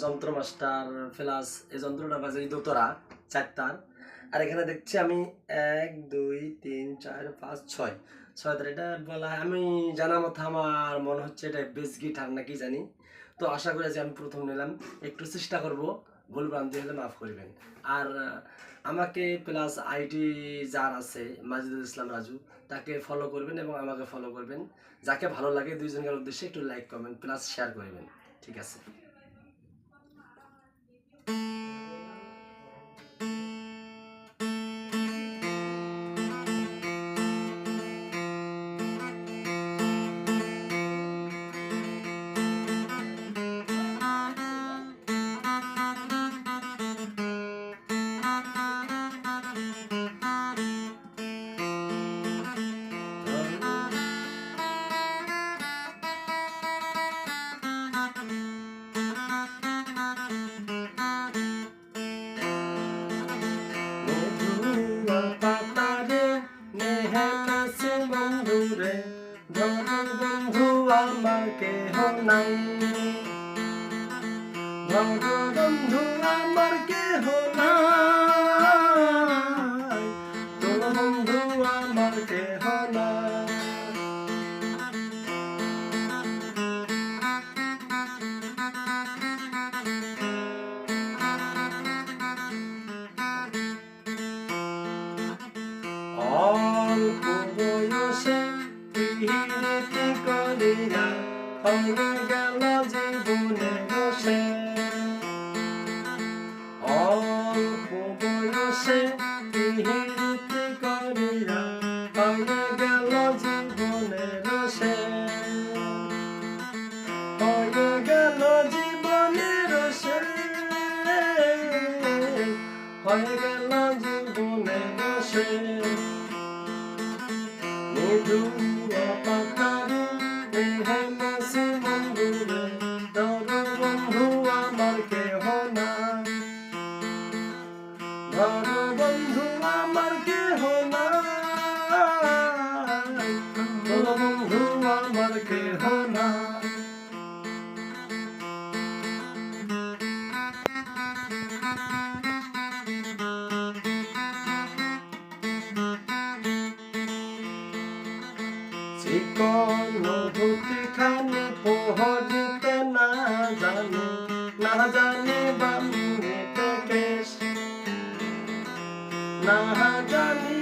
যন্ত্র master plus এই যন্ত্রটা বাজে দোতরা 4 তার। আর এখানে দেখছি আমি 1 2 3 4 5 6 তার। এটা বলা আমি জানা মতো আমার মনে হচ্ছে এটা বেস গিটার নাকি জানি। তো আশা করি যে আমি প্রথম নিলাম, একটু চেষ্টা করব, ভুল ভ্রান্তি হলে মাফ করবেন। আর আমাকে প্লাস আইডি যার আছে মাজিদুল ইসলাম রাজু, তাকে ফলো করবেন এবং আমাকে ফলো করবেন। যাকে ভালো লাগে দুইজনের উদ্দেশ্যে একটু লাইক কমেন্ট প্লাস শেয়ার করবেন, ঠিক আছে? বন্ধু আমার কেহ নাই, বন্ধু আমার কেহ নাই, তোর বন্ধু আমার কেহ নাই। অল্প বয়সে পিরিতি করিয়া হয়ে গেল জীবনে বসে, অল্প বয়সে পিরিতি করিয়া হয়ে গেল জীবনে রসে, হয়ে গেল জীবনে রসে, হয়ে গেল জীবনে রসে। মধুয়া পাখারে দেহে মাসি বন্ধুরে, তোর বন্ধু আমার কেহ নাই, তোর বন্ধু আমার কেহ নাই, তোর বন্ধু আমার কেহ নাই। চিকন ধুতি খানি পোহরিতে না জানি বামনিতে কেশ, না জানি